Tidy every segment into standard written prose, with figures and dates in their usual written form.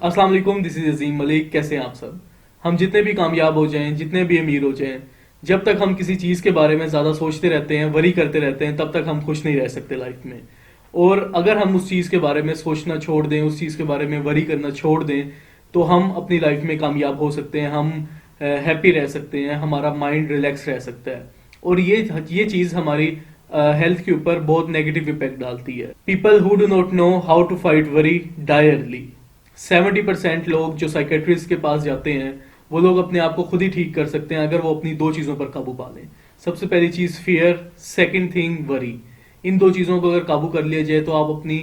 अस्सलाम वालेकुम, this is अजीम मलिक। कैसे हैं आप सब? हम जितने भी कामयाब हो जाएं, जितने भी अमीर हो जाएं, जब तक हम किसी चीज़ के बारे में ज़्यादा सोचते रहते हैं, वरी करते रहते हैं, तब तक हम खुश नहीं रह सकते लाइफ में। और अगर हम उस चीज़ के बारे में सोचना छोड़ दें, उस चीज़ के बारे में वरी करना छोड़ दें, तो हम अपनी लाइफ में कामयाब हो सकते हैं, हम हैप्पी रह सकते हैं, हमारा माइंड रिलैक्स रह सकता है। और ये चीज़ हमारी हेल्थ के ऊपर बहुत नेगेटिव इम्पैक्ट डालती है। People who do not know how to fight worry die early. 70% लोग जो साइकेट्रिस्ट के पास जाते हैं, वो लोग अपने आप को खुद ही ठीक कर सकते हैं अगर वो अपनी दो चीज़ों पर काबू पा लें। सबसे पहली चीज़ फियर, सेकंड थिंग वरी। इन दो चीज़ों को अगर काबू कर लिया जाए तो आप अपनी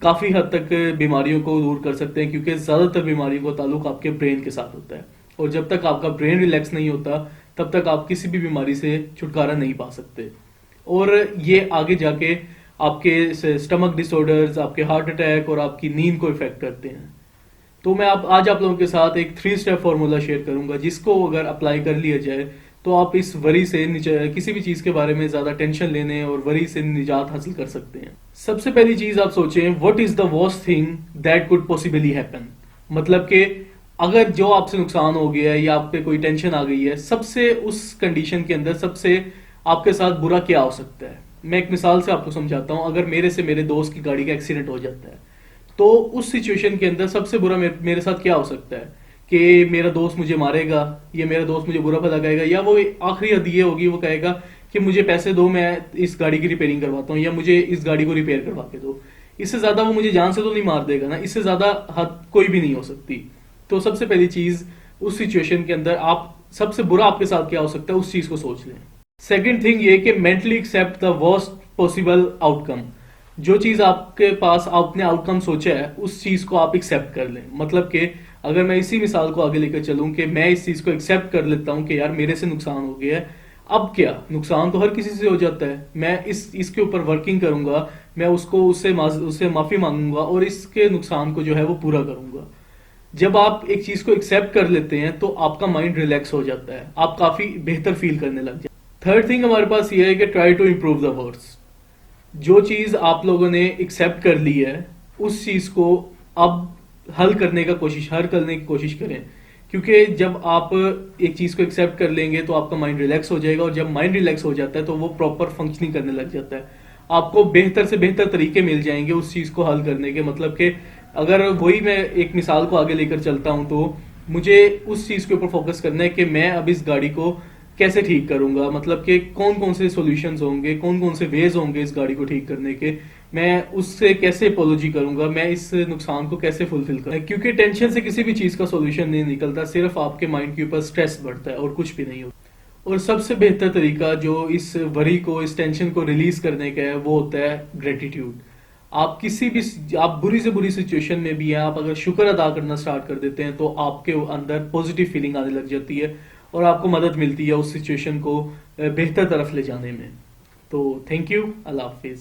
काफ़ी हद तक बीमारियों को दूर कर सकते हैं, क्योंकि ज़्यादातर बीमारियों का ताल्लुक आपके ब्रेन के साथ होता है। और जब तक आपका ब्रेन रिलैक्स नहीं होता, तब तक आप किसी भी बीमारी से छुटकारा नहीं पा सकते। और ये आगे जाके आपके स्टमक डिसऑर्डर्स, आपके हार्ट अटैक और आपकी नींद को इफेक्ट करते हैं। तो मैं आज आप लोगों के साथ एक 3 स्टेप फॉर्मूला शेयर करूंगा, जिसको अगर अप्लाई कर लिया जाए तो आप इस वरी से किसी भी चीज के बारे में ज्यादा टेंशन लेने और वरी से निजात हासिल कर सकते हैं। सबसे पहली चीज आप सोचें, what is the worst thing that could possibly happen. मतलब कि अगर जो आपसे नुकसान हो गया है या आप पे कोई टेंशन आ गई है, सबसे उस कंडीशन के अंदर सबसे आपके साथ बुरा क्या हो सकता है। मैं एक मिसाल से आपको समझाता हूं। अगर मेरे से मेरे दोस्त की गाड़ी का एक्सीडेंट हो जाता है, तो उस सिचुएशन के अंदर सबसे बुरा मेरे साथ क्या हो सकता है कि मेरा दोस्त मुझे मारेगा, या मेरा दोस्त मुझे बुरा भला कहेगा, या वो आखिरी हद ये होगी, वो कहेगा कि मुझे पैसे दो, मैं इस गाड़ी की रिपेयरिंग करवाता हूँ, या मुझे इस गाड़ी को रिपेयर करवा के दो। इससे ज्यादा वो मुझे जान से तो नहीं मार देगा ना, इससे ज्यादा हद कोई भी नहीं हो सकती। तो सबसे पहली चीज, उस सिचुएशन के अंदर आप सबसे बुरा आपके साथ क्या हो सकता है, उस चीज को सोच लें। सेकेंड थिंग ये कि mentally accept the worst possible outcome. जो चीज आपके पास आपने आउटकम सोचा है, उस चीज को आप एक्सेप्ट कर लें। मतलब कि अगर मैं इसी मिसाल को आगे लेकर चलूं कि मैं इस चीज को एक्सेप्ट कर लेता हूं कि यार मेरे से नुकसान हो गया है, अब क्या, नुकसान तो हर किसी से हो जाता है, मैं इसके ऊपर वर्किंग करूंगा, मैं उससे माफी मांगूंगा और इसके नुकसान को जो है वो पूरा करूंगा। जब आप एक चीज को एक्सेप्ट कर लेते हैं तो आपका माइंड रिलैक्स हो जाता है, आप काफी बेहतर फील करने लग जाते हैं। थर्ड थिंग हमारे पास ये है कि try to improve the words. जो चीज आप लोगों ने एक्सेप्ट कर ली है, उस चीज को अब हल करने की कोशिश करें। क्योंकि जब आप एक चीज को एक्सेप्ट कर लेंगे तो आपका माइंड रिलैक्स हो जाएगा, और जब माइंड रिलैक्स हो जाता है तो वो प्रॉपर फंक्शनिंग करने लग जाता है। आपको बेहतर से बेहतर तरीके मिल जाएंगे उस चीज को हल करने के। मतलब कि अगर वही मैं एक मिसाल को आगे लेकर चलता हूं, तो मुझे उस चीज के ऊपर फोकस करना है कि मैं अब इस गाड़ी को कैसे ठीक करूंगा। मतलब कि कौन कौन से सॉल्यूशंस होंगे, कौन कौन से वेज होंगे इस गाड़ी को ठीक करने के, मैं उससे कैसे अपोलॉजी करूंगा, मैं इस नुकसान को कैसे फुलफिल करूंगा। क्योंकि टेंशन से किसी भी चीज का सॉल्यूशन नहीं निकलता, सिर्फ आपके माइंड के ऊपर स्ट्रेस बढ़ता है और कुछ भी नहीं होता। और सबसे बेहतर तरीका जो इस वरी को, इस टेंशन को रिलीज करने का है, वो होता है ग्रेटिट्यूड। आप बुरी से बुरी सिचुएशन में भी हैं, आप अगर शुक्र अदा करना स्टार्ट कर देते हैं तो आपके अंदर पॉजिटिव फीलिंग आने लग जाती है और आपको मदद मिलती है उस सिचुएशन को बेहतर तरफ ले जाने में। तो थैंक यू, अल्लाह हाफिज।